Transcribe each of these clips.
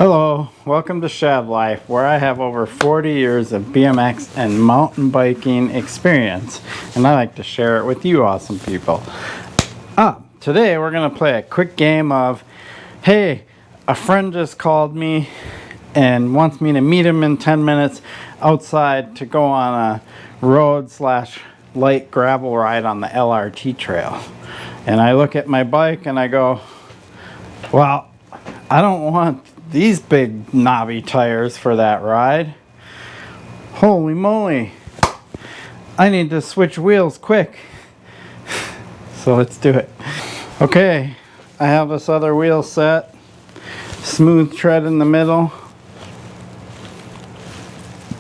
Hello, welcome to Shad Life, where I have over 40 years of BMX and mountain biking experience, and I like to share it with you awesome people. Today we're going to play a quick game of, hey, a friend just called me and wants me to meet him in 10 minutes outside to go on a road/light gravel ride on the LRT trail. And I look at my bike and I go, well, I don't want these big knobby tires for that ride. Holy moly, I need to switch wheels quick. So let's do it. Okay, I have this other wheel set, smooth tread in the middle,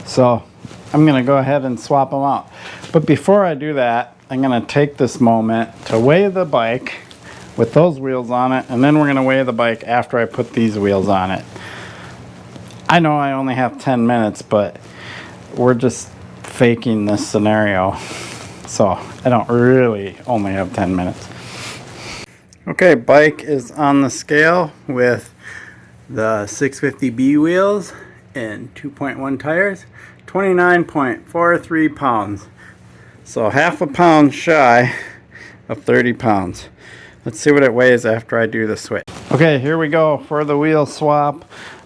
so I'm gonna go ahead and swap them out. But before I do that, I'm gonna take this moment to weigh the bike with those wheels on it, and then we're gonna weigh the bike after I put these wheels on it. I know I only have 10 minutes, but we're just faking this scenario, so I don't really only have 10 minutes. Okay, bike is on the scale with the 650B wheels and 2.1 tires, 29.43 pounds. So half a pound shy of 30 pounds. Let's see what it weighs after I do the switch. Okay, here we go for the wheel swap.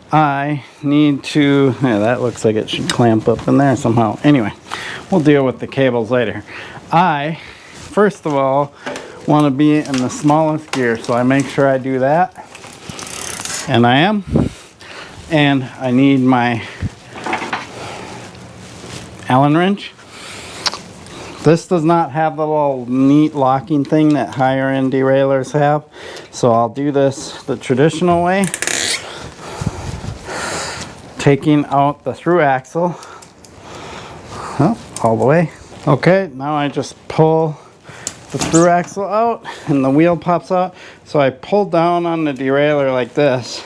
I need to, yeah, that looks like it should clamp up in there somehow. Anyway, we'll deal with the cables later. I, first of all, want to be in the smallest gear, so I make sure I do that. And I am. And I need my Allen wrench. This does not have the little neat locking thing that higher end derailleurs have, so I'll do this the traditional way, taking out the through axle all the way. Okay, now I just pull the through axle out and the wheel pops out. So I pull down on the derailleur like this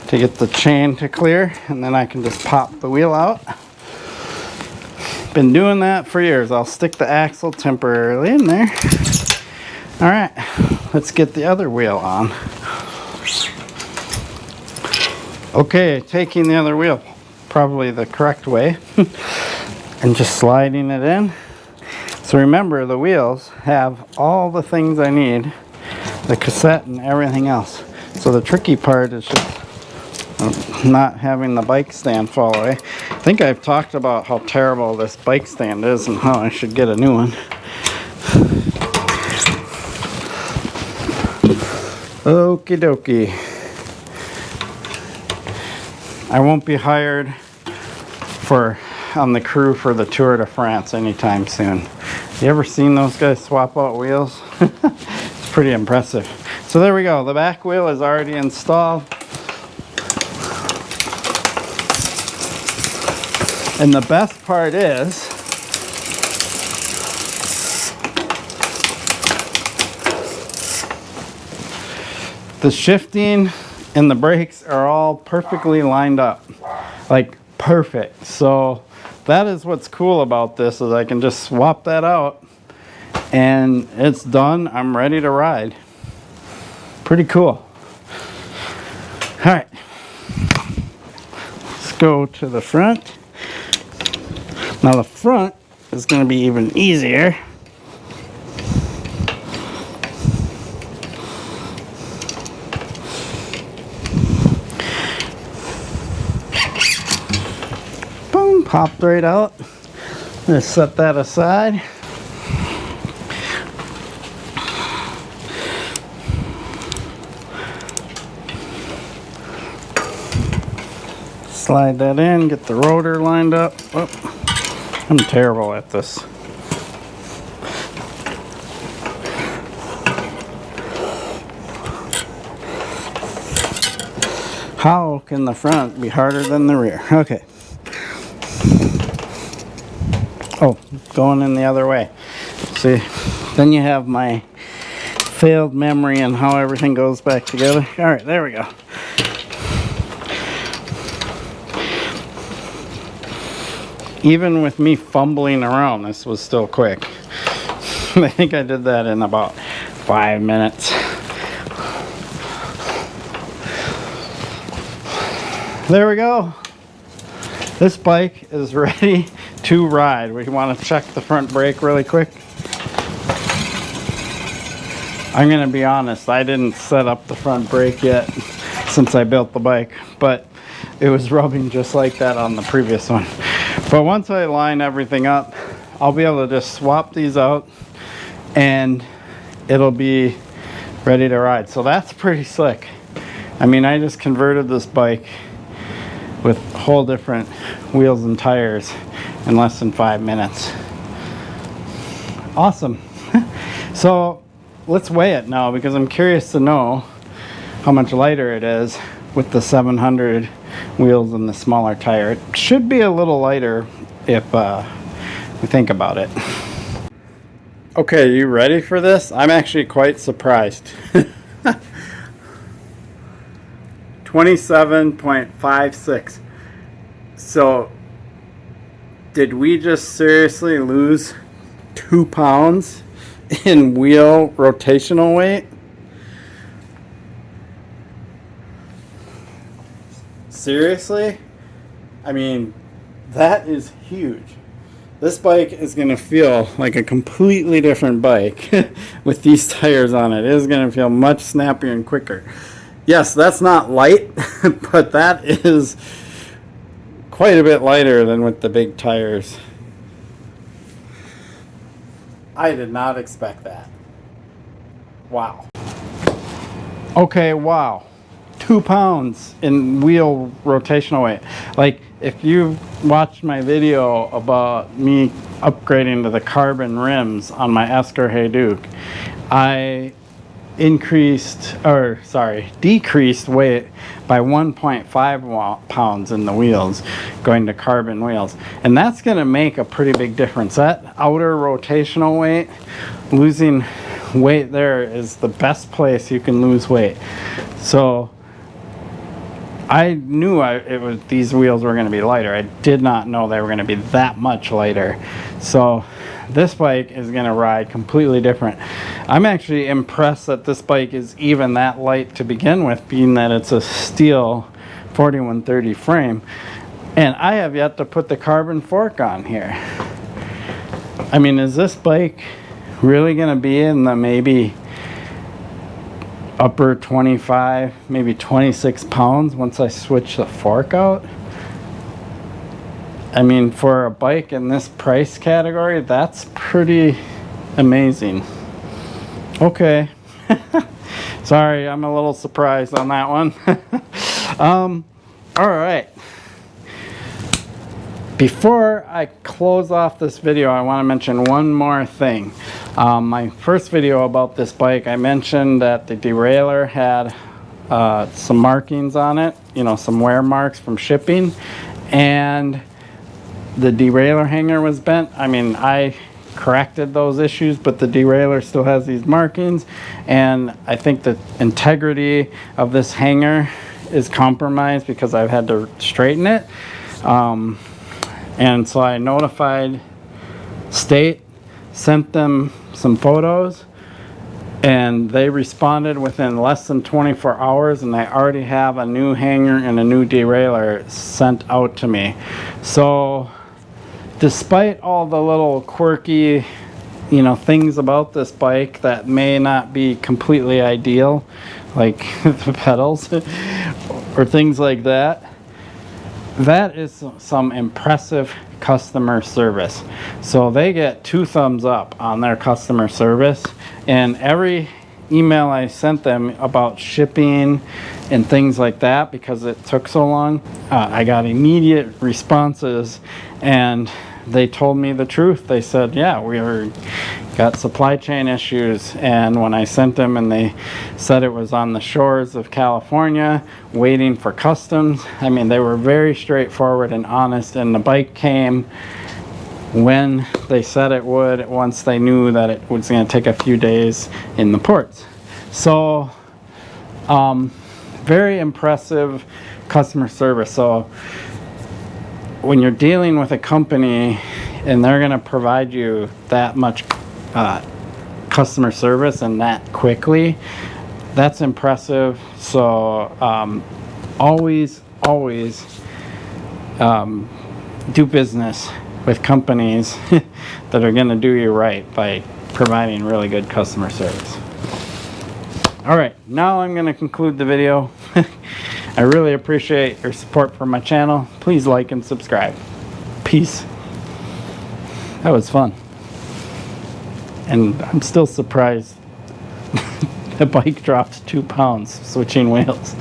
to get the chain to clear, and then I can just pop the wheel out. Been doing that for years. I'll stick the axle temporarily in there. All right, let's get the other wheel on. Okay, taking the other wheel probably the correct way and just sliding it in. So remember, the wheels have all the things I need, the cassette and everything else. So the tricky part is just not having the bike stand fall away. I think I've talked about how terrible this bike stand is and how I should get a new one. Okie dokie. I won't be hired on the crew for the Tour de France anytime soon. You ever seen those guys swap out wheels? It's pretty impressive. So there we go. The back wheel is already installed. And the best part is, the shifting and the brakes are all perfectly lined up, like perfect. So that is what's cool about this, is I can just swap that out and it's done. I'm ready to ride. Pretty cool. All right, let's go to the front. Now the front is going to be even easier. Boom, popped right out. Let's set that aside. Slide that in, get the rotor lined up. Oh, I'm terrible at this. How can the front be harder than the rear? Okay. Oh, going in the other way. See, then you have my failed memory and how everything goes back together. All right, there we go. Even with me fumbling around, this was still quick. I think I did that in about 5 minutes. there we go. This bike is ready to ride. We want to check the front brake really quick. I'm gonna be honest, I didn't set up the front brake yet since I built the bike, but it was rubbing just like that on the previous one. But once I line everything up, I'll be able to just swap these out and it'll be ready to ride. So that's pretty slick. I mean, I just converted this bike with whole different wheels and tires in less than 5 minutes. Awesome. So let's weigh it now because I'm curious to know how much lighter it is with the 700 wheels and the smaller tire. It should be a little lighter if we think about it. Okay, you ready for this? I'm actually quite surprised. 27.56. So did we just seriously lose 2 pounds in wheel rotational weight? Seriously? I mean, that is huge. This bike is going to feel like a completely different bike with these tires on it. It is going to feel much snappier and quicker. Yes, that's not light, but that is quite a bit lighter than with the big tires. I did not expect that. Wow. Okay, wow. 2 pounds in wheel rotational weight. Like, if you watched my video about me upgrading to the carbon rims on my Esker Hayduke, I decreased weight by 1.5 pounds in the wheels going to carbon wheels, and that's going to make a pretty big difference. That outer rotational weight, losing weight there is the best place you can lose weight. So I knew these wheels were going to be lighter. I did not know they were going to be that much lighter. So this bike is going to ride completely different. I'm actually impressed that this bike is even that light to begin with, being that it's a steel 4130 frame. And I have yet to put the carbon fork on here. I mean, is this bike really going to be in the maybe upper 25, maybe 26 pounds once I switch the fork out? I mean, for a bike in this price category, that's pretty amazing. Okay. Sorry, I'm a little surprised on that one. All right. Before I close off this video, I want to mention one more thing. My first video about this bike, I mentioned that the derailleur had some markings on it, you know, some wear marks from shipping, and the derailleur hanger was bent. I mean, I corrected those issues, but the derailleur still has these markings, and I think the integrity of this hanger is compromised because I've had to straighten it. And so I notified State, sent them some photos, and they responded within less than 24 hours, and they already have a new hanger and a new derailleur sent out to me. So despite all the little quirky, you know, things about this bike that may not be completely ideal, like the pedals or things like that, that is some impressive customer service. So they get 2 thumbs up on their customer service, and every email I sent them about shipping and things like that, because it took so long, I got immediate responses, and they told me the truth. They said, yeah, got supply chain issues. And when I sent them and they said it was on the shores of California waiting for customs, I mean, they were very straightforward and honest, and the bike came when they said it would, once they knew that it was going to take a few days in the ports. So very impressive customer service. So when you're dealing with a company and they're going to provide you that much customer service and that quickly, that's impressive. So always always do business with companies that are going to do you right by providing really good customer service. All right, now I'm going to conclude the video. I really appreciate your support for my channel. Please like and subscribe. Peace. That was fun. And I'm still surprised the bike dropped 2 pounds switching wheels.